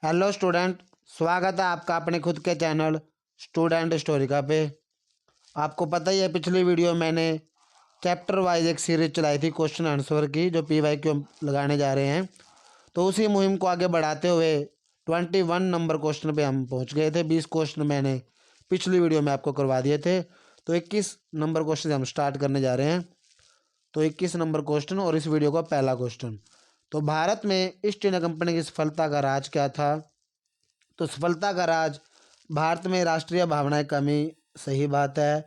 Hello student. स्वागत है आपका अपने खुद के चैनल स्टूडेंट स्टोरिका पे। आपको पता ही है पिछली वीडियो मैंने चैप्टर वाइज एक सीरीज चलाई थी क्वेश्चन आंसर की, जो PYQ लगाने जा रहे हैं। तो उसी मुहिम को आगे बढ़ाते हुए 21 नंबर क्वेश्चन पे हम पहुंच गए थे। 20 क्वेश्चन मैंने पिछली वीडियो में आपको करवा दिए थे। तो 21 नंबर क्वेश्चन से हम स्टार्ट करने जा रहे हैं। तो 21 नंबर क्वेश्चन और इस वीडियो का पहला क्वेश्चन। तो भारत में ईस्ट इंडिया कंपनी की सफलता का राज क्या था? तो सफलता का राज भारत में राष्ट्रीय भावनाएं कमी, सही बात है।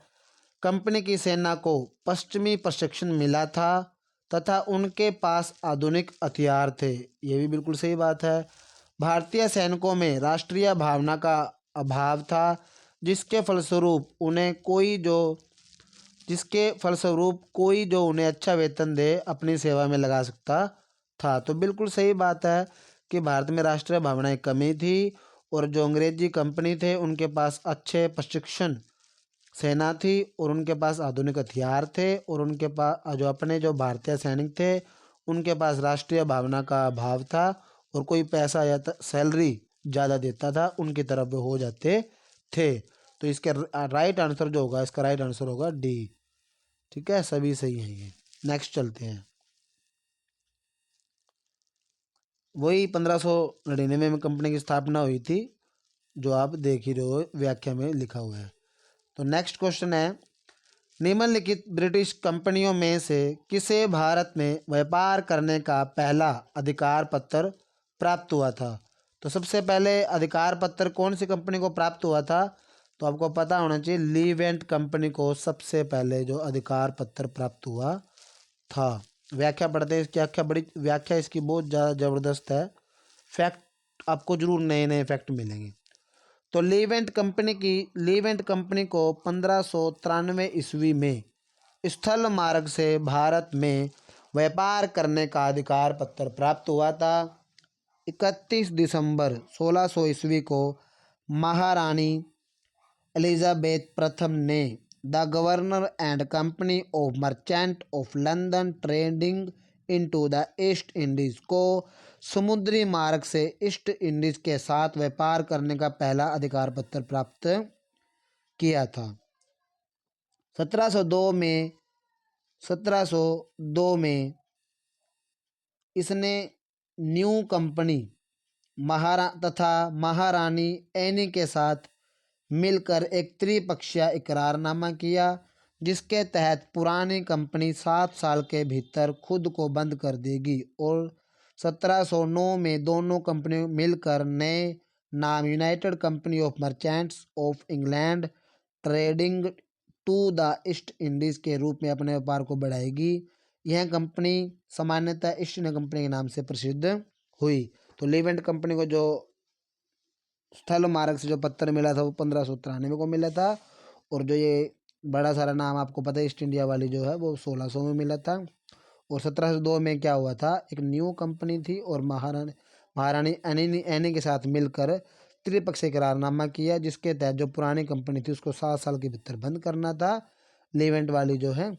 कंपनी की सेना को पश्चिमी प्रशिक्षण मिला था तथा उनके पास आधुनिक हथियार थे, ये भी बिल्कुल सही बात है। भारतीय सैनिकों में राष्ट्रीय भावना का अभाव था, जिसके फलस्वरूप उन्हें कोई जो जिसके फलस्वरूप कोई जो उन्हें अच्छा वेतन दे अपनी सेवा में लगा सकता था। तो बिल्कुल सही बात है कि भारत में राष्ट्रीय भावनाएं कमी थी और जो अंग्रेजी कंपनी थे उनके पास अच्छे प्रशिक्षण सेना थी और उनके पास आधुनिक हथियार थे और उनके पास जो भारतीय सैनिक थे उनके पास राष्ट्रीय भावना का अभाव था और कोई पैसा या सैलरी ज़्यादा देता था उनकी तरफ हो जाते थे। तो इसके राइट आंसर जो होगा, इसका राइट आंसर होगा डी। ठीक है, सभी सही हैं ये। नेक्स्ट चलते हैं। वही 1599 में कंपनी की स्थापना हुई थी, जो आप देख ही रहे हो, व्याख्या में लिखा हुआ है। तो नेक्स्ट क्वेश्चन है, निम्नलिखित ब्रिटिश कंपनियों में से किसे भारत में व्यापार करने का पहला अधिकार पत्र प्राप्त हुआ था? तो सबसे पहले अधिकार पत्र कौन सी कंपनी को प्राप्त हुआ था? तो आपको पता होना चाहिए, लीवेंट कंपनी को सबसे पहले जो अधिकार पत्र प्राप्त हुआ था। व्याख्या पढ़ते हैं इसकी। व्याख्या इसकी बहुत ज़्यादा ज़बरदस्त है। फैक्ट आपको जरूर नए नए फैक्ट मिलेंगे। तो लीवेंट कंपनी को 1593 ईस्वी में स्थल मार्ग से भारत में व्यापार करने का अधिकार पत्र प्राप्त हुआ था। 31 दिसंबर 1600 ईस्वी को महारानी एलिजाबेथ प्रथम ने the governor and company of merchant of London trading into the east Indies को समुद्री मार्ग से ईस्ट इंडीज के साथ व्यापार करने का पहला अधिकार पत्र प्राप्त किया था। 1702 में 1702 में इसने न्यू कंपनी महारानी एनी के साथ मिलकर एक त्रिपक्षीय इकरारनामा किया, जिसके तहत पुरानी कंपनी 7 साल के भीतर खुद को बंद कर देगी और 1709 में दोनों कंपनी मिलकर नए नाम United Company of Merchants of England trading to the East Indies के रूप में अपने व्यापार को बढ़ाएगी। यह कंपनी सामान्यतः ईस्ट इंडिया कंपनी के नाम से प्रसिद्ध हुई। तो लीवेंट कंपनी को जो स्थल मार्ग से जो पत्र मिला था वो 1593 को मिला था और जो ये बड़ा सारा नाम आपको पता है ईस्ट इंडिया वाली जो है वो 1600 में मिला था। और 1702 में क्या हुआ था, एक न्यू कंपनी थी और महारानी एनी के साथ मिलकर त्रिपक्षीय करारनामा किया, जिसके तहत जो पुरानी कंपनी थी उसको 7 साल के भीतर बंद करना था, लीवेंट वाली जो है।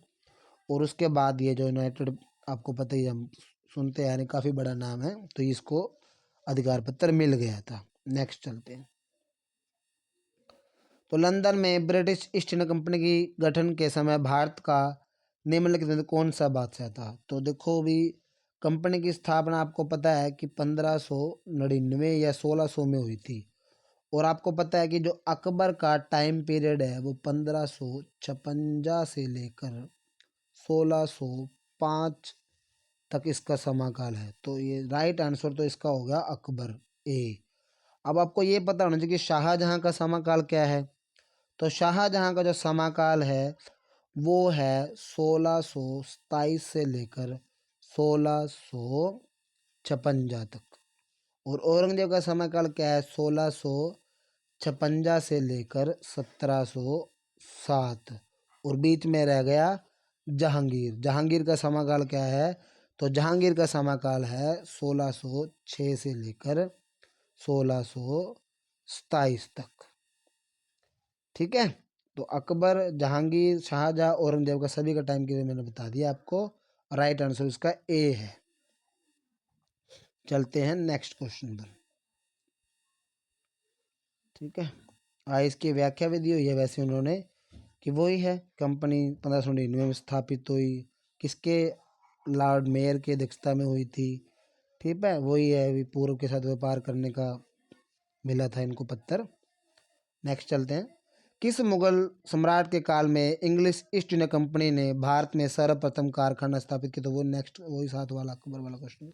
और उसके बाद ये जो यूनाइटेड, आपको पता ही, हम सुनते हैं, काफ़ी बड़ा नाम है, तो इसको अधिकार पत्र मिल गया था। नेक्स्ट चलते हैं। तो लंदन में ब्रिटिश ईस्ट इंडिया कंपनी की गठन के समय भारत का निम्नलिखित में कौन सा बादशाह था? तो देखो भी, कंपनी की स्थापना आपको पता है कि 1599 या 1600 में हुई थी और आपको पता है कि जो अकबर का टाइम पीरियड है वो 1556 से लेकर 1605 तक इसका समाकाल है। तो ये राइट आंसर तो इसका हो गया अकबर, ए। अब आपको ये पता होना चाहिए कि शाहजहां का समाकाल क्या है। तो शाहजहां का जो समाकाल है वो है 1627 से लेकर 1656 तक। और औरंगजेब का समाकाल क्या है? 1656 से लेकर 1707। और बीच में रह गया जहांगीर का समाकाल क्या है? तो जहांगीर का समाकाल है 1606 से लेकर 1627 तक। ठीक है, तो अकबर, जहांगीर, शाहजहां, औरंगजेब का सभी का टाइम पीरियड मैंने बता दिया आपको। राइट आंसर इसका ए है। चलते हैं नेक्स्ट क्वेश्चन पर। ठीक है। इसकी व्याख्या भी दी हुई है वैसे उन्होंने कि वही है, कंपनी 1599 में स्थापित हुई, किसके, लॉर्ड मेयर की अध्यक्षता में हुई थी। ठीक है, वही है, अभी पूर्व के साथ व्यापार करने का मिला था इनको पत्थर। नेक्स्ट चलते हैं। किस मुगल सम्राट के काल में इंग्लिश ईस्ट इंडिया कंपनी ने भारत में सर्वप्रथम कारखाना स्थापित किया? तो वो नेक्स्ट वही 7 वाला अक्टूबर वाला क्वेश्चन,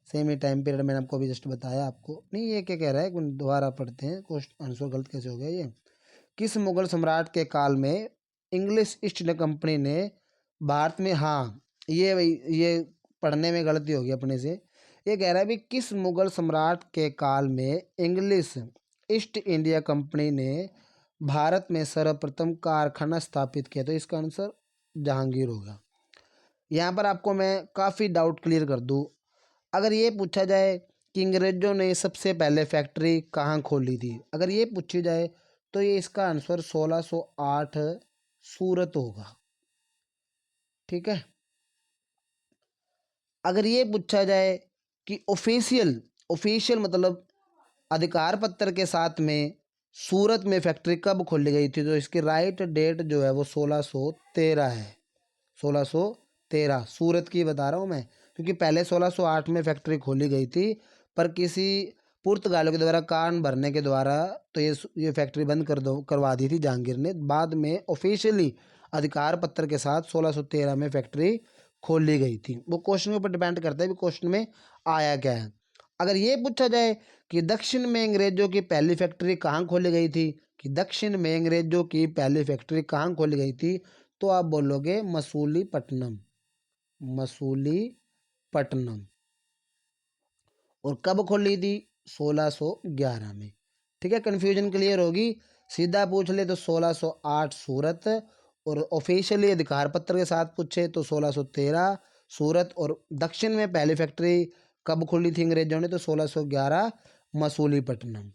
सेम ही टाइम पीरियड मैंने आपको अभी जस्ट बताया आपको। नहीं, ये क्या कह रहा है, दोबारा पढ़ते हैं, क्वेश्चन आंसर गलत कैसे हो गया ये। किस मुगल सम्राट के काल में इंग्लिश ईस्ट इंडिया कंपनी ने भारत में, हाँ ये पढ़ने में गलती होगी अपने से। ये कह रहा है भी किस मुगल सम्राट के काल में इंग्लिश ईस्ट इंडिया कंपनी ने भारत में सर्वप्रथम कारखाना स्थापित किया? तो इसका आंसर जहांगीर होगा। यहाँ पर आपको मैं काफ़ी डाउट क्लियर कर दूँ। अगर ये पूछा जाए कि अंग्रेजों ने सबसे पहले फैक्ट्री कहाँ खोली थी, अगर ये पूछी जाए तो ये इसका आंसर 1608 सूरत होगा। ठीक है। अगर ये पूछा जाए कि ऑफिशियल ऑफिशियल मतलब अधिकार पत्र के साथ में सूरत में फैक्ट्री कब खोली गई थी, तो इसकी राइट डेट जो है वो 1613 है। 1613 सूरत की बता रहा हूँ मैं, क्योंकि पहले 1608 में फैक्ट्री खोली गई थी, पर किसी पुर्तगालियों के द्वारा कान भरने के द्वारा तो ये फैक्ट्री बंद करवा दी थी जहांगीर ने। बाद में ऑफिशियली अधिकार पत्र के साथ 1613 में फैक्ट्री खोली गई थी। वो क्वेश्चन के ऊपर डिपेंड करता है कि क्वेश्चन में आया क्या है। अगर ये पूछा जाए कि दक्षिण में अंग्रेजों की पहली फैक्ट्री कहाँ खोली गई थी, कि दक्षिण में अंग्रेजों की पहली फैक्ट्री कहाँ खोली गई थी, तो आप बोलोगे मसूलीपट्टनम। मसूलीपट्टनम। और कब खोली थी? 1611 में। ठीक है, कंफ्यूजन क्लियर होगी। सीधा पूछ ले तो 1608 सूरत, और ऑफिशियली अधिकार पत्र के साथ पूछे तो 1613 सूरत, और दक्षिण में पहली फैक्ट्री कब खोली थी अंग्रेजों ने, तो 1611 मसूलीपट्टनम।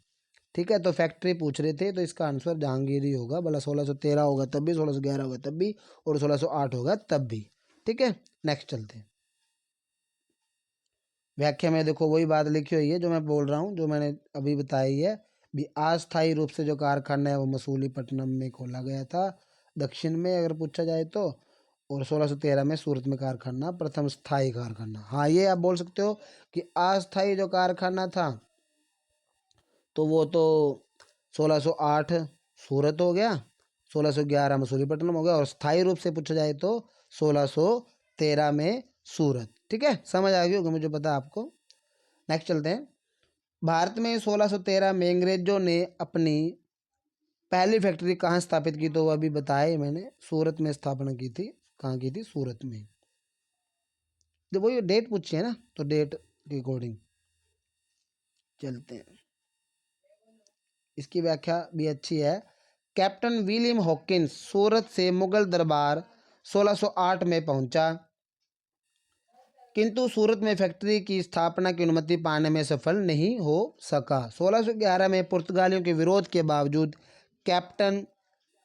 ठीक है, तो फैक्ट्री पूछ रहे थे तो इसका आंसर जहांगीर ही होगा। भला 1613 होगा तब भी, 1611 होगा तब भी, और 1608 होगा तब भी। ठीक है, नेक्स्ट चलते हैं। व्याख्या में देखो वही बात लिखी हुई है जो मैं बोल रहा हूँ, जो मैंने अभी बताई है भी। अस्थायी रूप से जो कारखाना है वो मसूलीपट्टनम में खोला गया था दक्षिण में, अगर पूछा जाए तो। और 1613 में सूरत में कारखाना प्रथम स्थायी कारखाना। हाँ, ये आप बोल सकते हो कि अस्थायी जो कारखाना था तो वो तो 1608 सूरत हो गया, 1611 मसूलीपट्टनम हो गया, और स्थायी रूप से पूछा जाए तो 1613 में सूरत। ठीक है, समझ आ गई होगी मुझे पता आपको। नेक्स्ट चलते हैं। भारत में 1613 में अंग्रेजों ने अपनी पहली फैक्ट्री कहाँ स्थापित की? तो वो अभी बताया ही मैंने, सूरत में स्थापना की थी। कहाँ की थी? सूरत में। तो वही डेट पूछी है ना, तो डेट के अकॉर्डिंग चलते हैं। इसकी व्याख्या भी अच्छी है। कैप्टन विलियम हॉकिंस सूरत से मुगल दरबार 1608 में पहुंचा, किंतु सूरत में फैक्ट्री की स्थापना की अनुमति पाने में सफल नहीं हो सका। 1611 में पुर्तगालियों के विरोध के बावजूद कैप्टन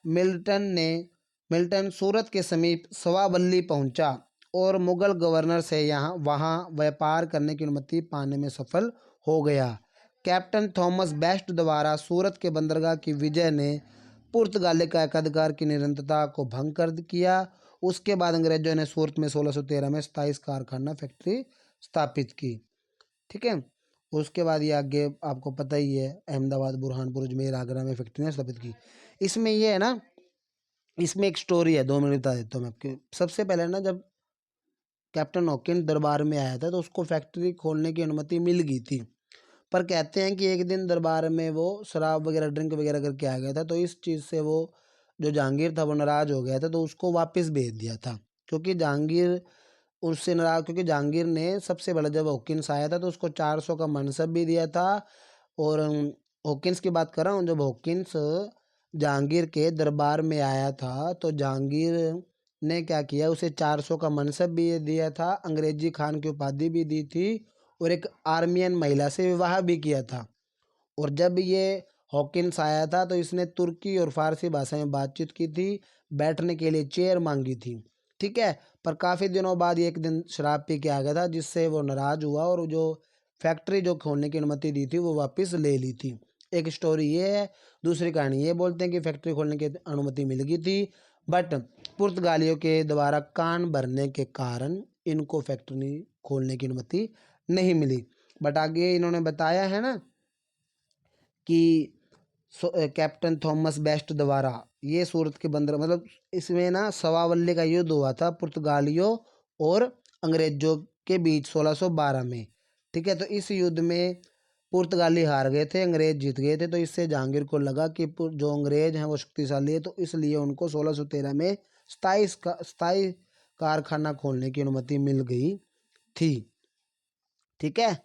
मिल्टन सूरत के समीप सवाबल्ली पहुंचा और मुगल गवर्नर से वहां व्यापार करने की अनुमति पाने में सफल हो गया। कैप्टन थॉमस बेस्ट द्वारा सूरत के बंदरगाह की विजय ने पुर्तगाली का एकाधिकार की निरंतरता को भंग कर किया। उसके बाद अंग्रेजों ने सूरत में 1613 में 27 कारखाना फैक्ट्री स्थापित की। ठीक है, उसके बाद ये आगे आपको पता ही है, अहमदाबाद, बुरहानपुर, अजमेर, आगरा में फैक्ट्रियाँ स्थापित की। इसमें ये है ना, इसमें एक स्टोरी है, 2 मिनट बता देता हूँ मैं आपके। सबसे पहले ना, जब कैप्टन हॉकिंस दरबार में आया था तो उसको फैक्ट्री खोलने की अनुमति मिल गई थी, पर कहते हैं कि एक दिन दरबार में वो शराब वगैरह ड्रिंक वगैरह करके आ गया था, तो इस चीज़ से वो जो जहांगीर था वो नाराज़ हो गया था, तो उसको वापस भेज दिया था। क्योंकि जहांगीर उससे नाराज, क्योंकि जहांगीर ने सबसे बड़ा, जब हॉकिंस आया था तो उसको 400 का मनसब भी दिया था। और हॉकिंस की बात कर रहा हूँ, जब हॉकिंस जहांगीर के दरबार में आया था तो जहांगीर ने क्या किया, उसे 400 का मनसब भी दिया था, अंग्रेजी खान की उपाधि भी दी थी, और एक आर्मियन महिला से विवाह भी किया था। और जब ये हॉकिंस आया था तो इसने तुर्की और फारसी भाषा में बातचीत की थी, बैठने के लिए चेयर मांगी थी। ठीक है, पर काफ़ी दिनों बाद एक दिन शराब पी के आ गया था, जिससे वो नाराज़ हुआ और जो फैक्ट्री जो खोलने की अनुमति दी थी वो वापस ले ली थी। एक स्टोरी ये है, दूसरी कहानी ये बोलते हैं कि फैक्ट्री खोलने की अनुमति मिल गई थी, बट पुर्तगालियों के द्वारा कान भरने के कारण इनको फैक्ट्री खोलने की अनुमति नहीं मिली। बट आगे इन्होंने बताया है ना कि कैप्टन थॉमस बेस्ट द्वारा ये सूरत के बंदर, मतलब इसमें ना सवावल्ली का युद्ध हुआ था पुर्तगालियों और अंग्रेजों के बीच 1612 में। ठीक है, तो इस युद्ध में पुर्तगाली हार गए थे, अंग्रेज जीत गए थे। तो इससे जहांगीर को लगा कि जो अंग्रेज हैं वो शक्तिशाली है, तो इसलिए उनको 1613 में स्थायी कारखाना खोलने की अनुमति मिल गई थी। ठीक है,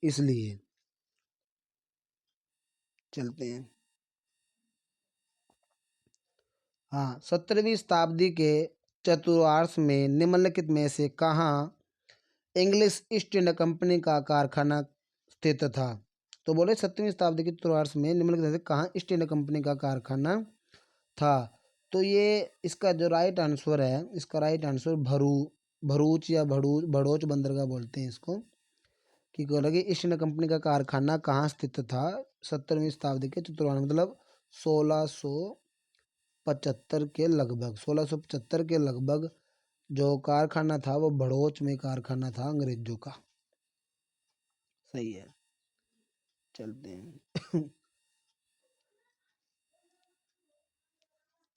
इसलिए चलते हैं। हाँ, 17वीं शताब्दी के चतुर्थांश में निम्नलिखित में से कहाँ इंग्लिश ईस्ट इंडिया कंपनी का कारखाना स्थित था? तो बोले 17वीं शताब्दी के चतुर्थांश में निम्नलिखित में से कहाँ ईस्ट इंडिया कंपनी का कारखाना था? तो ये इसका जो राइट आंसर है, इसका राइट आंसर भरूच या भड़ोच बंदरगाह बोलते हैं इसको, कि लगे ईस्ट इंडिया कंपनी का कारखाना कहाँ स्थित था 17वीं शताब्दी के चतुर्थांश, मतलब 1675 के लगभग, 1675 के लगभग जो कारखाना था वो भड़ोच में कारखाना था अंग्रेजों का। सही है, चलते हैं।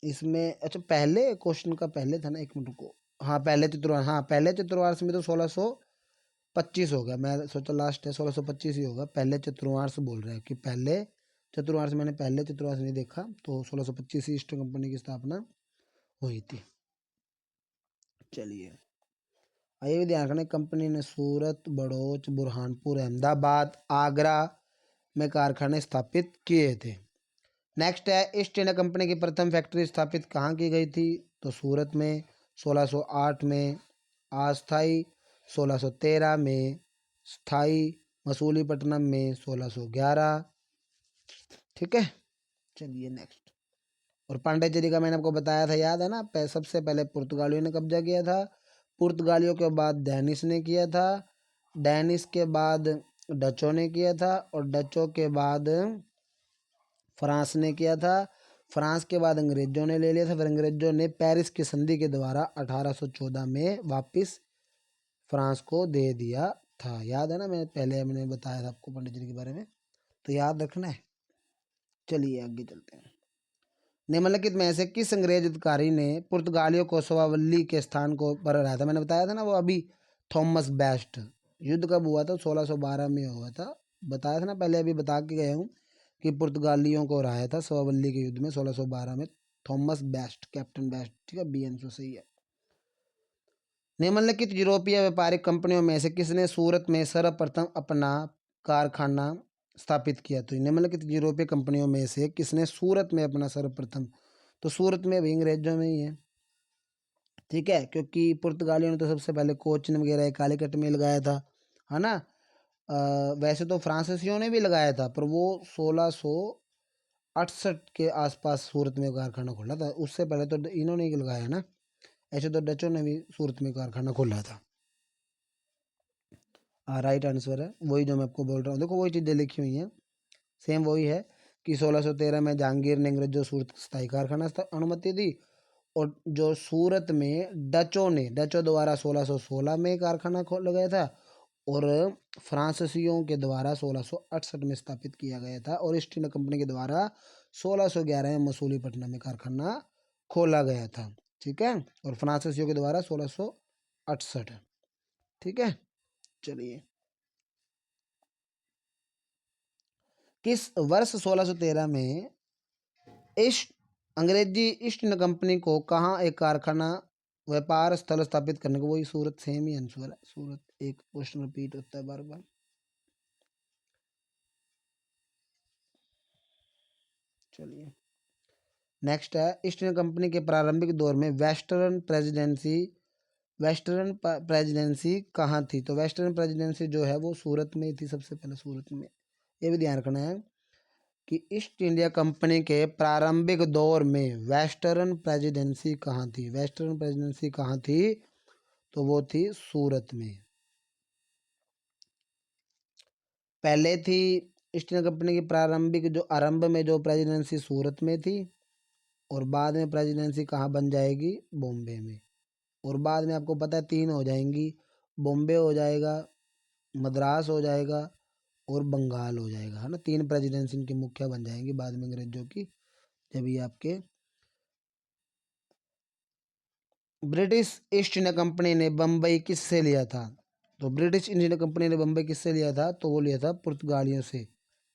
इसमें अच्छा पहले क्वेश्चन का पहले था ना, एक मिनट को, हाँ पहले चतुर्थांश, हाँ पहले चतुर्थांश में तो 1625 हो गया, मैं सोचा लास्ट है 1625 ही होगा। पहले चतुर्थांश बोल रहे हैं कि पहले चतुर्थांश, मैंने पहले चतुर्थांश नहीं देखा, तो 1625 ईस्ट कंपनी की स्थापना हुई थी। चलिए, आइए भी ध्यान रखना, कंपनी ने सूरत, बड़ौच, बुरहानपुर, अहमदाबाद, आगरा में कारखाने स्थापित किए थे। नेक्स्ट है, ईस्ट इंडिया कंपनी की प्रथम फैक्ट्री स्थापित कहाँ की गई थी? तो सूरत में 1608 में, अस्थाई 1613 में, स्थाई मसूलीपट्टनम में 1611। ठीक है, चलिए नेक्स्ट। और पांडिचेरी का मैंने आपको बताया था, याद है ना, सबसे पहले पुर्तगालियों ने कब्जा किया था, पुर्तगालियों के बाद डेनिस ने किया था, डेनिस के बाद डचों ने किया था, और डचों के बाद फ्रांस ने किया था, फ्रांस के बाद अंग्रेजों ने ले लिया था, फिर अंग्रेजों ने पेरिस की संधि के द्वारा 1814 में वापस फ्रांस को दे दिया था। याद है ना, मैंने बताया था आपको पांडिचेरी के बारे में, तो याद रखना है। चलिए आगे चलते हैं। निम्नलिखित में से किस अंग्रेज अधिकारी ने पुर्तगालियों को सवावल्ली के स्थान को पर हराया था? मैंने बताया था ना वो अभी, थॉमस बेस्ट। युद्ध कब हुआ था? 1612 में हुआ था, बताया था ना पहले, अभी बता के गया हूँ कि पुर्तगालियों को हराया था सवावल्ली के युद्ध में 1612 में, थॉमस बेस्ट, कैप्टन बेस्ट। ठीक है, बी आंसर सही है। निम्नलिखित यूरोपीय व्यापारिक कंपनियों में से किसने सूरत में सर्वप्रथम अपना कारखाना स्थापित किया? तो निम्नलिखित यूरोपीय कंपनियों में से किसने सूरत में अपना सर्वप्रथम, तो सूरत में भी अंग्रेजों में ही है। ठीक है, क्योंकि पुर्तगालियों ने तो सबसे पहले कोचिन वगैरह कालीकट में लगाया था, है ना। वैसे तो फ्रांसीसियों ने भी लगाया था, पर वो 1668 के आसपास सूरत में कारखाना खोला था, उससे पहले तो इन्होंने ही लगाया ना। ऐसे तो डचों ने भी सूरत में कारखाना खोला था। राइट आंसर है वही जो मैं आपको बोल रहा हूँ, देखो वही चीज़ें लिखी हुई हैं, सेम वही है कि 1613 में जहांगीर ने अंग्रेजों सूरत स्थायी कारखाना अनुमति दी, और जो सूरत में डचों द्वारा 1616 में कारखाना खोला गया था, और फ्रांसीसियों के द्वारा 1668 में स्थापित किया गया था, और ईस्ट इंडिया कंपनी के द्वारा 1611 में मसूलीपट्टनम में कारखाना खोला गया था। ठीक है, और फ्रांसीसियों के द्वारा 1668। ठीक है, चलिए। किस वर्ष 1613 में ईस्ट अंग्रेजी ईस्ट इंडिया कंपनी को कहाँ एक कारखाना व्यापार स्थल स्थापित करने को? वही सूरत, सेम ही आंसर है, सूरत, एक क्वेश्चन रिपीट होता है बार बार। चलिए नेक्स्ट है, ईस्ट इंडिया कंपनी के प्रारंभिक दौर में वेस्टर्न प्रेसिडेंसी कहाँ थी? तो वेस्टर्न प्रेसिडेंसी जो है वो सूरत में ही थी, सबसे पहले सूरत में। ये भी ध्यान रखना है कि ईस्ट इंडिया कंपनी के प्रारंभिक दौर में वेस्टर्न प्रेसिडेंसी कहाँ थी? वेस्टर्न प्रेसिडेंसी कहाँ थी? तो वो थी सूरत में। पहले थी ईस्ट इंडिया कंपनी की प्रारंभिक जो आरंभ में जो प्रेसिडेंसी सूरत में थी, और बाद में प्रेसिडेंसी कहाँ बन जाएगी, बॉम्बे में। और बाद में आपको पता है 3 हो जाएंगी, बॉम्बे हो जाएगा, मद्रास हो जाएगा और बंगाल हो जाएगा, है ना। 3 प्रेसिडेंसी इनकी मुख्य बन जाएंगी बाद में अंग्रेजों की, जब ये आपके ब्रिटिश ईस्ट इंडिया कंपनी ने बम्बई किससे लिया था। तो ब्रिटिश ईस्ट इंडिया कंपनी ने बम्बई किससे लिया था, तो वो लिया था पुर्तगालियों से,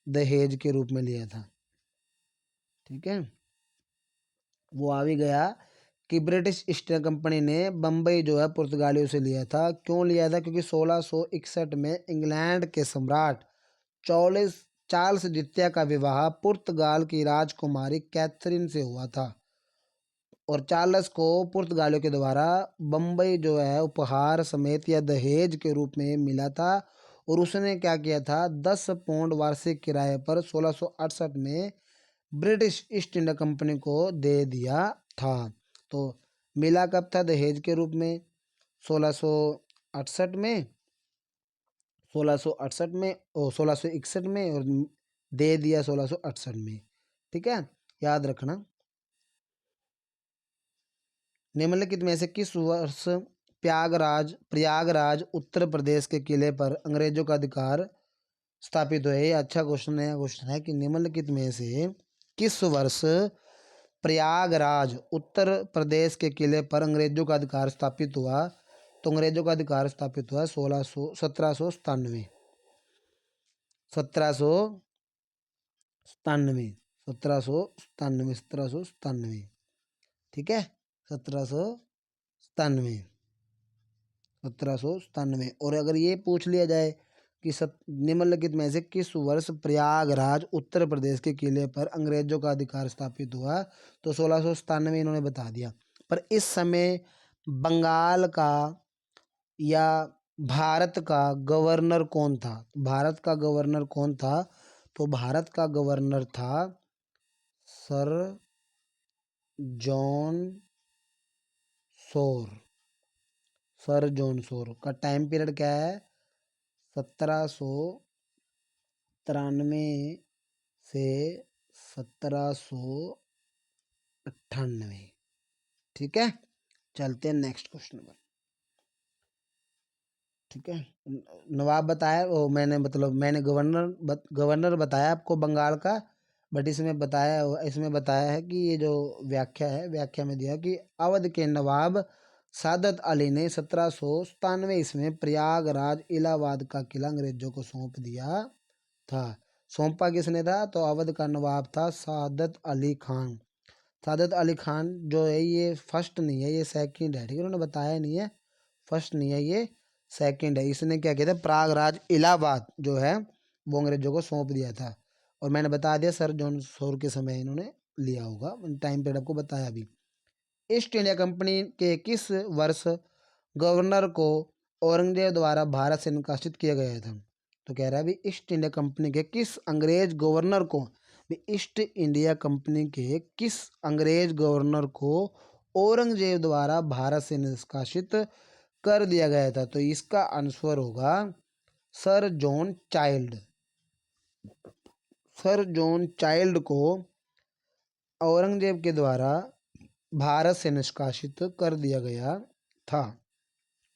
दहेज के रूप में लिया था। ठीक है, वो आ भी गया कि ब्रिटिश ईस्ट इंडिया कंपनी ने बम्बई जो है पुर्तगालियों से लिया था। क्यों लिया था, क्योंकि 1661 में इंग्लैंड के सम्राट चार्ल्स चार्ल्स द्वितीय का विवाह पुर्तगाल की राजकुमारी कैथरीन से हुआ था, और चार्ल्स को पुर्तगालियों के द्वारा बम्बई जो है उपहार समेत या दहेज के रूप में मिला था। और उसने क्या किया था, 10 पाउंड वार्षिक किराए पर 1668 में ब्रिटिश ईस्ट इंडिया कंपनी को दे दिया था। तो मिला कब था, दहेज के रूप में 1668 में, 1668 में और 1661 में, और दे दिया 1668 में। ठीक है, याद रखना। निम्नलिखित में से किस वर्ष प्रयागराज उत्तर प्रदेश के किले पर अंग्रेजों का अधिकार स्थापित हुआ। ये अच्छा क्वेश्चन है, कि निम्नलिखित में से किस वर्ष प्रयागराज उत्तर प्रदेश के किले पर अंग्रेजों का अधिकार स्थापित हुआ। तो अंग्रेजों का अधिकार स्थापित हुआ 1797, 1797, 1797, 1797। ठीक है, 1797, 1797। और अगर ये पूछ लिया जाए कि निम्नलिखित में से किस वर्ष प्रयागराज उत्तर प्रदेश के किले पर अंग्रेजों का अधिकार स्थापित हुआ, तो 1697 इन्होंने बता दिया। पर इस समय बंगाल का या भारत का गवर्नर कौन था, भारत का गवर्नर कौन था, तो भारत का गवर्नर था sir John Shore. Sir John Shore का टाइम पीरियड क्या है, 1793 से 1798। ठीक है, चलते हैं नेक्स्ट क्वेश्चन पर। ठीक है, नवाब बताया वो मैंने, मतलब मैंने गवर्नर बताया आपको बंगाल का, बट इसमें बताया है कि ये जो व्याख्या है, व्याख्या में दिया कि अवध के नवाब सादत अली ने 1797 ईस्वी में प्रयागराज इलाहाबाद का किला अंग्रेजों को सौंप दिया था। सौंपा किसने था, तो अवध का नवाब था सादत अली खान। सादत अली खान जो है ये फर्स्ट नहीं है, ये सेकंड है। ठीक है, उन्होंने बताया नहीं है, फर्स्ट नहीं है, ये सेकंड है। इसने क्या किया था, प्रयागराज इलाहाबाद जो है वो अंग्रेजों को सौंप दिया था। और मैंने बता दिया सर जॉन शोर के समय इन्होंने लिया होगा, टाइम पीरियड आपको बताया भी। ईस्ट इंडिया कंपनी के किस वर्ष गवर्नर को औरंगजेब द्वारा भारत से निष्कासित किया गया था। तो कह रहा है भी ईस्ट इंडिया कंपनी के किस अंग्रेज गवर्नर को, भी ईस्ट इंडिया कंपनी के किस अंग्रेज गवर्नर को औरंगजेब द्वारा भारत से निष्कासित कर दिया गया था। तो इसका आंसर होगा sir John child. Sir John child को औरंगजेब के द्वारा भारत से निष्कासित कर दिया गया था।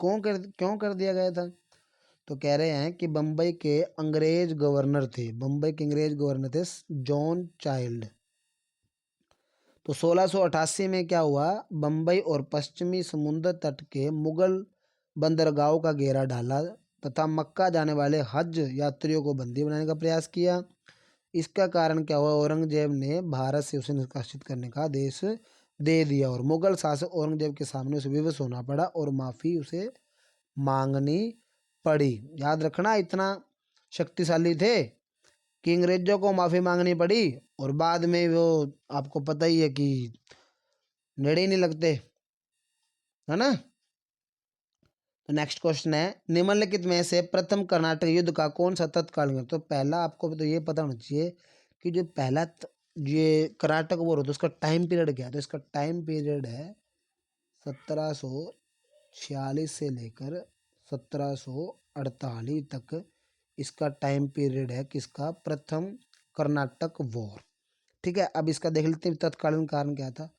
क्यों कर दिया गया था, तो कह रहे हैं कि बम्बई के अंग्रेज गवर्नर थे, बम्बई के अंग्रेज गवर्नर थे जॉन चाइल्ड। तो 1688 में क्या हुआ, बम्बई और पश्चिमी समुद्र तट के मुगल बंदरगाहों का घेरा डाला तथा मक्का जाने वाले हज यात्रियों को बंदी बनाने का प्रयास किया। इसका कारण क्या हुआ, औरंगजेब ने भारत से उसे निष्कासित करने का आदेश दे दिया, और मुगल शासक औरंगजेब के सामने उसे विवश होना पड़ा और माफ़ी उसे मांगनी पड़ी। याद रखना, इतना शक्तिशाली थे कि अंग्रेजों को माफ़ी मांगनी पड़ी, और बाद में वो आपको पता ही है कि नेड़े ही नहीं लगते, है ना। तो नेक्स्ट क्वेश्चन है, निम्नलिखित में से प्रथम कर्नाटक युद्ध का कौन सा तत्कालीन, तो पहला आपको तो ये पता होना चाहिए कि जो पहला ये कर्नाटक वॉर होता है उसका टाइम पीरियड क्या है। तो इसका टाइम पीरियड है 1746 से लेकर 1748 तक इसका टाइम पीरियड है किसका, प्रथम कर्नाटक वॉर। ठीक है, अब इसका देख लेते हैं तत्कालीन कारण क्या था।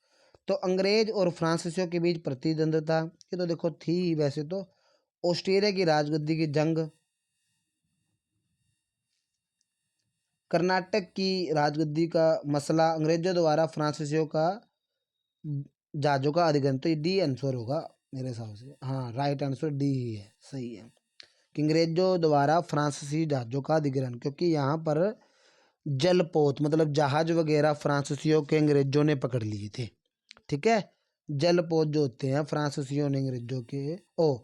तो अंग्रेज और फ्रांसीसियों के बीच प्रतिद्वंद्विता, ये तो देखो थी ही वैसे तो। ऑस्ट्रेलिया की राजगद्दी की जंग, कर्नाटक की राजगद्दी का मसला, अंग्रेजों द्वारा फ्रांसीसियों का जहाजों का अधिग्रहण। तो ये डी आंसर होगा मेरे हिसाब से, हाँ राइट आंसर डी ही है, सही है कि अंग्रेजों द्वारा फ्रांसीसी जहाजों का अधिग्रहण, क्योंकि यहाँ पर जलपोत मतलब जहाज वगैरह फ्रांसीसियों के अंग्रेजों ने पकड़ लिए थे। ठीक है, जलपोत जो होते हैं फ्रांसीसियों ने अंग्रेजों के, ओ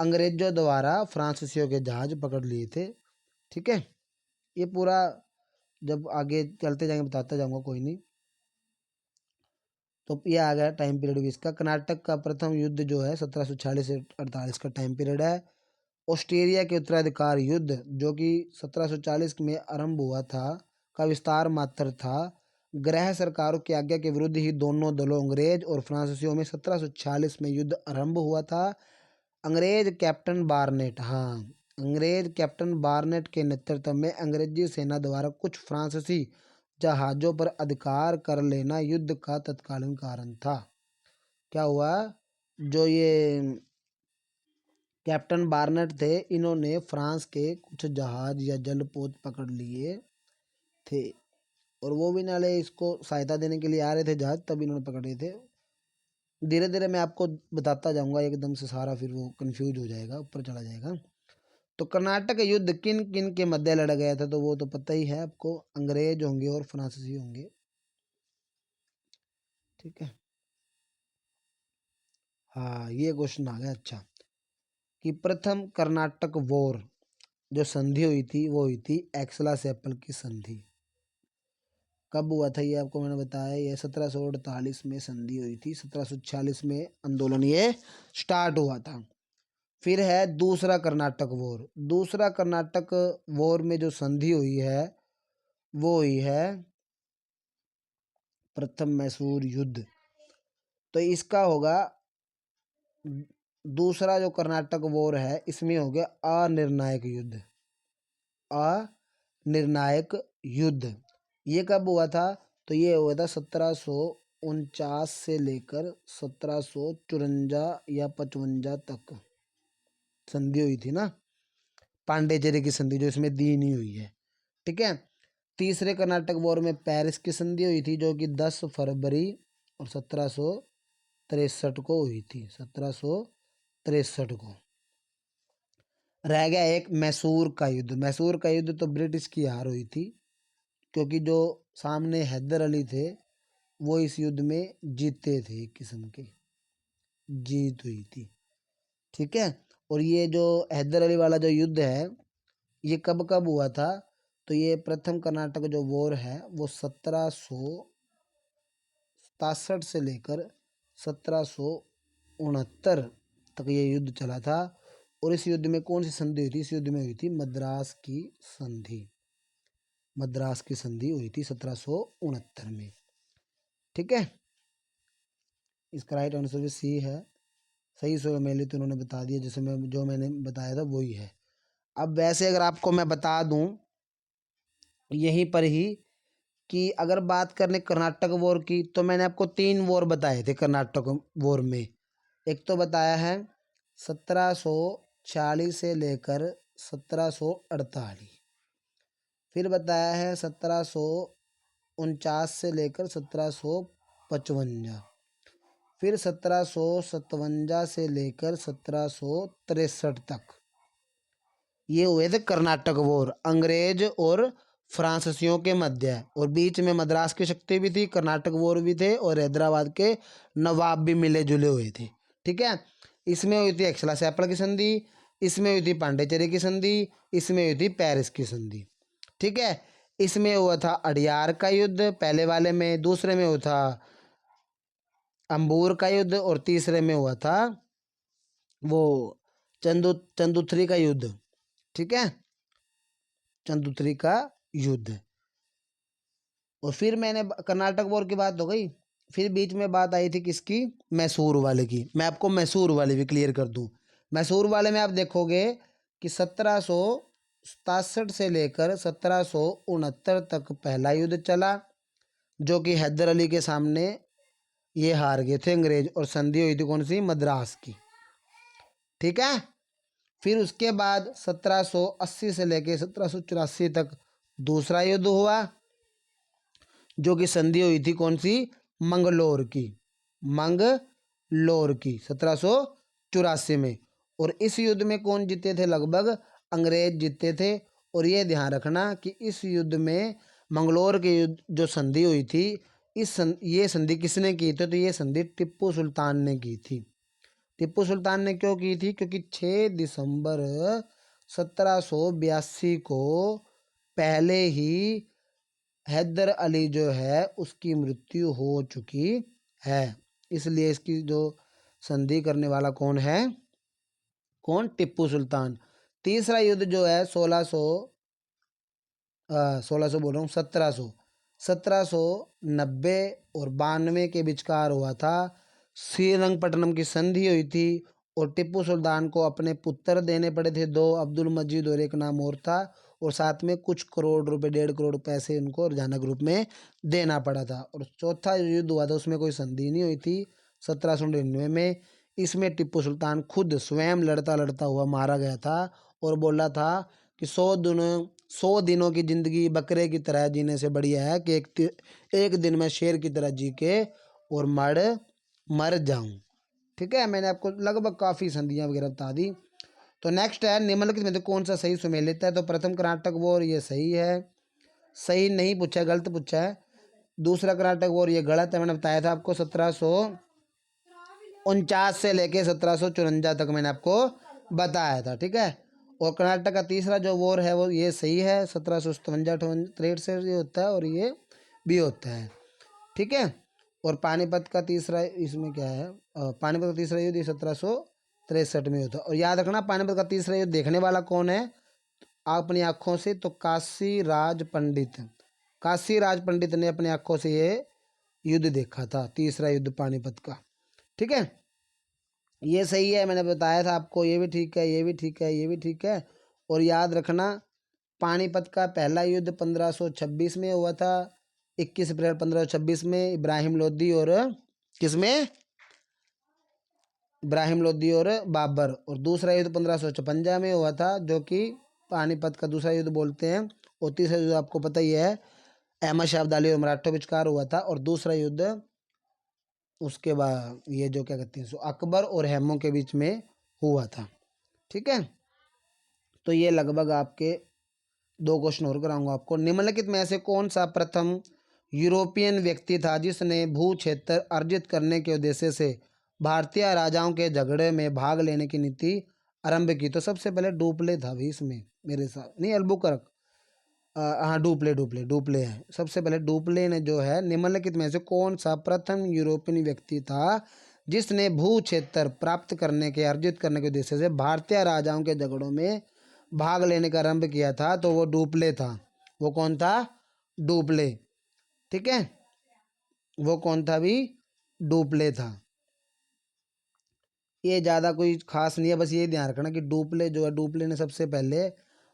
अंग्रेजों द्वारा फ्रांसीसियों के जहाज पकड़ लिए थे। ठीक है, ये पूरा जब आगे चलते जाएंगे बताता जाऊंगा, कोई नहीं। तो ये आ गया टाइम पीरियड भी इसका। कर्नाटक का प्रथम युद्ध जो है 1746 से 48 का टाइम पीरियड है। ऑस्ट्रेलिया के उत्तराधिकार युद्ध जो कि 1740 में आरंभ हुआ था, का विस्तार मात्र था। गृह सरकारों की आज्ञा के विरुद्ध ही दोनों दलों अंग्रेज और फ्रांसीसियों में 1746 में युद्ध आरंभ हुआ था। अंग्रेज कैप्टन बारनेट, हाँ अंग्रेज कैप्टन बारनेट के नेतृत्व में अंग्रेजी सेना द्वारा कुछ फ्रांसीसी जहाज़ों पर अधिकार कर लेना युद्ध का तत्कालीन कारण था। क्या हुआ, जो ये कैप्टन बारनेट थे, इन्होंने फ्रांस के कुछ जहाज या जलपोत पकड़ लिए थे, और वो भी नाले इसको सहायता देने के लिए आ रहे थे जहाज, तब इन्होंने पकड़ लिए थे। धीरे धीरे मैं आपको बताता जाऊंगा, एकदम से सारा फिर वो कंफ्यूज हो जाएगा, ऊपर चला जाएगा। तो कर्नाटक युद्ध किन किन के मध्य लड़ा गया था, तो वो तो पता ही है आपको, अंग्रेज होंगे और फ्रांसीसी होंगे। ठीक है, हाँ ये क्वेश्चन आ गया अच्छा, कि प्रथम कर्नाटक वॉर जो संधि हुई थी वो हुई थी एक्सला सेपल की संधि। कब हुआ था ये आपको मैंने बताया, ये 1748 में संधि हुई थी, 1746 में आंदोलन ये स्टार्ट हुआ था। फिर है दूसरा कर्नाटक वॉर। दूसरा कर्नाटक वॉर में जो संधि हुई है वो हुई है प्रथम मैसूर युद्ध। तो इसका होगा दूसरा जो कर्नाटक वॉर है, इसमें हो गया अनिर्णायक युद्ध। अनिर्णायक युद्ध ये कब हुआ था, तो ये हुआ था 1749 से लेकर 1754 या 55 तक संधि हुई थी ना, पांडेचेरी की संधि जो इसमें दी नहीं हुई है। ठीक है, तीसरे कर्नाटक वॉर में पेरिस की संधि हुई थी जो कि 10 फरवरी और 1763 को हुई थी, 1763 को। रह गया एक मैसूर का युद्ध। मैसूर का युद्ध तो ब्रिटिश की हार हुई थी, क्योंकि जो सामने हैदर अली थे वो इस युद्ध में जीते थे, एक किस्म की जीत हुई थी। ठीक है, और ये जो हैदर अली वाला जो युद्ध है ये कब कब हुआ था, तो ये प्रथम कर्नाटक जो वॉर है वो 1767 से लेकर 1769 तक ये युद्ध चला था। और इस युद्ध में कौन सी संधि हुई थी, इस युद्ध में हुई थी मद्रास की संधि। मद्रास की संधि हुई थी 1769 में। ठीक है, इसका राइट आंसर भी सी है, सही सो मेरे लिए तो उन्होंने बता दिया, जैसे मैं जो मैंने बताया था वही है। अब वैसे अगर आपको मैं बता दूं यहीं पर ही कि अगर बात करने कर्नाटक वॉर की, तो मैंने आपको 3 वॉर बताए थे कर्नाटक वॉर में। एक तो बताया है 1740 से लेकर 1748, फिर बताया है 1749 से लेकर 1755, फिर 1757 से लेकर 1763 तक। ये हुए थे कर्नाटक वॉर, अंग्रेज और फ्रांसीसियों के मध्य, और बीच में मद्रास की शक्ति भी थी, कर्नाटक वॉर भी थे, और हैदराबाद के नवाब भी मिले जुले हुए थे। ठीक है, इसमें हुई थी एक्सला सेपल की संधि, इसमें हुई थी पांडेचेरी की संधि, इसमें हुई थी पेरिस की संधि। ठीक है, इसमें हुआ था अड़ियार का युद्ध पहले वाले में, दूसरे में हुआ था अंबूर का युद्ध, और तीसरे में हुआ था वो चंदुथरी का युद्ध। ठीक है, चंदुथरी का युद्ध। और फिर मैंने कर्नाटक वॉर की बात हो गई, फिर बीच में बात आई थी किसकी, मैसूर वाले की। मैं आपको मैसूर वाले भी क्लियर कर दूं। मैसूर वाले में आप देखोगे कि से लेकर 1769 तक पहला युद्ध चला, जो कि हैदर अली के सामने ये हार गए थे अंग्रेज, और संधि हुई थी कौन सी, मद्रास की। ठीक है। फिर उसके बाद 1780 से लेकर 1784 तक दूसरा युद्ध हुआ, जो कि संधि हुई थी कौन सी, मंगलोर की, मंगलोर की 1784 में। और इस युद्ध में कौन जीते थे, लगभग अंग्रेज जीते थे। और ये ध्यान रखना कि इस युद्ध में मंगलोर के युद्ध जो संधि हुई थी, ये संधि किसने की थी, तो ये संधि टिप्पू सुल्तान ने की थी। टिप्पू सुल्तान ने क्यों की थी, क्योंकि 6 दिसंबर 1782 को पहले ही हैदर अली जो है उसकी मृत्यु हो चुकी है, इसलिए इसकी जो संधि करने वाला कौन है, कौन, टिप्पू सुल्तान। तीसरा युद्ध जो है 1600 बोल रहा हूँ 1790 और 92 के विचकार हुआ था। श्रीरंगपट्टनम की संधि हुई थी और टिप्पू सुल्तान को अपने पुत्र देने पड़े थे, 2 अब्दुल मजीद और एक नाम और था, और साथ में कुछ करोड़ रुपए, 1.5 करोड़ पैसे उनको रोजाना ग्रुप में देना पड़ा था। और चौथा युद्ध हुआ था उसमें कोई संधि नहीं हुई थी 1799 में। इसमें टिप्पू सुल्तान खुद स्वयं लड़ता लड़ता हुआ मारा गया था और बोला था कि 100 दिनों की जिंदगी बकरे की तरह जीने से बढ़िया है कि एक दिन में शेर की तरह जी के और मर जाऊं। ठीक है, मैंने आपको लगभग काफ़ी संधियां वगैरह बता दी। तो नेक्स्ट है, निम्नलिखित में से कौन सा सही सुमेलित है, तो प्रथम कर्नाटक वॉर ये सही है, सही नहीं पूछा है, गलत पूछा है। दूसरा कर्नाटक वॉर ये गलत है, मैंने बताया था आपको 1749 से लेके 1754 तक मैंने आपको बताया था। ठीक है। और कर्नाटक का तीसरा जो वॉर है वो ये सही है, 1757-63 से ये होता है और ये भी होता है। ठीक है। और पानीपत का तीसरा, इसमें क्या है, पानीपत का तीसरा युद्ध 1763 में होता है। और याद रखना पानीपत का तीसरा युद्ध देखने वाला कौन है अपनी आंखों से, तो काशीराज पंडित। काशीराज पंडित ने अपनी आंखों से ये युद्ध देखा था, तीसरा युद्ध पानीपत का। ठीक है, ये सही है, मैंने बताया था आपको, ये भी ठीक है, ये भी ठीक है, ये भी ठीक है। और याद रखना पानीपत का पहला युद्ध 1526 में हुआ था, 21 अप्रैल 1526 में इब्राहिम लोदी और किसमें, इब्राहिम लोदी और बाबर। और दूसरा युद्ध 1556 में हुआ था, जो कि पानीपत का दूसरा युद्ध बोलते हैं। और तीसरा युद्ध आपको पता ही है, अहमद शाह अब्दाली और मराठों विचकार हुआ था। और दूसरा युद्ध उसके बाद ये जो क्या कहते हैं, सो अकबर और हेमू के बीच में हुआ था। ठीक है, तो ये लगभग आपके 2 क्वेश्चन और कराऊंगा आपको। निम्नलिखित में से कौन सा प्रथम यूरोपियन व्यक्ति था जिसने भू क्षेत्र अर्जित करने के उद्देश्य से भारतीय राजाओं के झगड़े में भाग लेने की नीति आरंभ की, तो सबसे पहले डुप्ले था भी इसमें, मेरे साथ नहीं, अल्बुकर्क, हाँ डुप्ले है। सबसे पहले डुप्ले ने जो है, निम्नलिखित में से कौन सा प्रथम यूरोपियन व्यक्ति था जिसने भू क्षेत्र प्राप्त करने के अर्जित करने के उद्देश्य से भारतीय राजाओं के झगड़ों में भाग लेने का आरंभ किया था, तो वो डुप्ले था। वो कौन था, डुप्ले। ठीक है, वो कौन था भी, डुप्ले था। ये ज़्यादा कोई खास नहीं है, बस ये ध्यान रखना कि डुप्ले जो है, डुप्ले ने सबसे पहले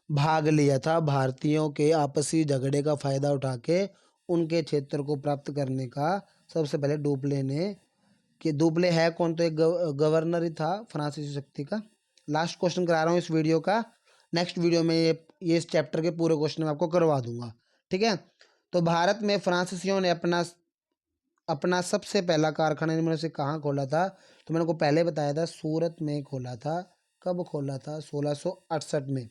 भाग लिया था भारतीयों के आपसी झगड़े का फायदा उठा के उनके क्षेत्र को प्राप्त करने का। सबसे पहले डुप्ले ने, कि डुप्ले है कौन, तो एक गवर्नर ही था फ्रांसीसी शक्ति का। लास्ट क्वेश्चन करा रहा हूँ इस वीडियो का, नेक्स्ट वीडियो में ये इस चैप्टर के पूरे क्वेश्चन मैं आपको करवा दूंगा। ठीक है, तो भारत में फ्रांसीसियों ने अपना सबसे पहला कारखाना इनमें से कहाँ खोला था, तो मैंने को पहले बताया था, सूरत में खोला था। कब खोला था, 1668 में।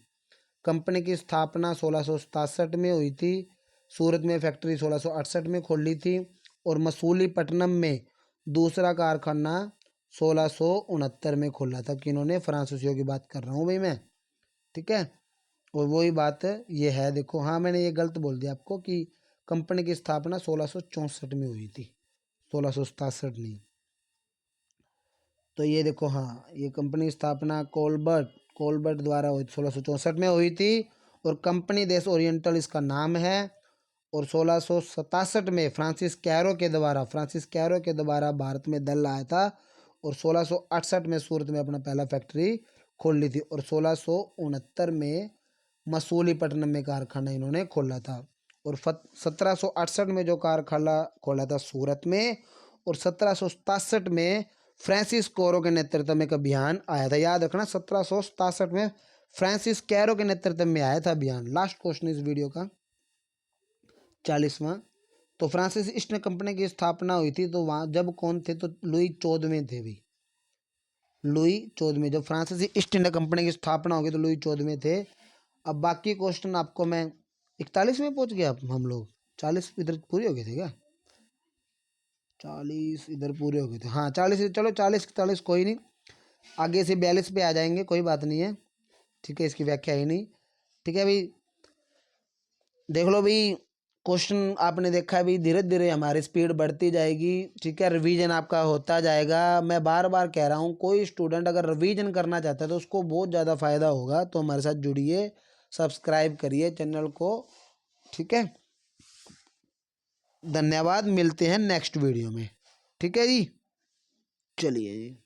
कंपनी की स्थापना 1667 में हुई थी। सूरत में फैक्ट्री 1668 में खोल ली थी। और मसूलीपट्टनम में दूसरा कारखाना 1669 में खोला था। किन्होंने, फ्रांसीसियों की बात कर रहा हूँ भाई मैं। ठीक है, और वही बात ये है, देखो हाँ मैंने ये गलत बोल दिया आपको कि कंपनी की स्थापना 1664 में हुई थी, 1667 नहीं। तो ये देखो हाँ, ये कंपनी की स्थापना कोलबर्ट द्वारा हुई 1664 में हुई थी। और कंपनी देश ओरिएंटल इसका नाम है। और 1667 में फ्रांसिस कैरो के द्वारा भारत में दल आया था। और 1668 में सूरत में अपना पहला फैक्ट्री खोल ली थी। और 1669 में मसूलीपट्टनम में कारखाना इन्होंने खोला था। और 1768 में जो कारखाना खोला था सूरत में, और 1767 में फ्रांसिस कैरो के नेतृत्व में एक अभियान आया था। याद रखना 1767 में फ्रांसिस कैरो के नेतृत्व में आया था अभियान। लास्ट क्वेश्चन इस वीडियो का 40वां। तो फ्रांसिस ईस्ट कंपनी की स्थापना हुई थी तो वहाँ जब कौन थे, तो लुई 14वें थे भी। लुई 14वें, जब फ्रांसिस ईस्ट इंडिया कंपनी की स्थापना होगी तो लुई 14वें थे। अब बाकी क्वेश्चन आपको मैं 41 में पहुंच गया हम लोग। 40 इधर पूरे हो गए थे क्या? 40 इधर पूरे हो गए थे, हाँ 40, चलो 40 कोई नहीं, आगे से 42 पे आ जाएंगे, कोई बात नहीं है। ठीक है, इसकी व्याख्या ही नहीं। ठीक है भाई, देख लो भाई, क्वेश्चन आपने देखा है भाई, धीरे धीरे हमारी स्पीड बढ़ती जाएगी। ठीक है, रिवीजन आपका होता जाएगा। मैं बार बार कह रहा हूँ, कोई स्टूडेंट अगर रिवीजन करना चाहता है तो उसको बहुत ज़्यादा फायदा होगा। तो हमारे साथ जुड़िए, सब्सक्राइब करिए चैनल को। ठीक है, धन्यवाद, मिलते हैं नेक्स्ट वीडियो में। ठीक है जी, चलिए जी।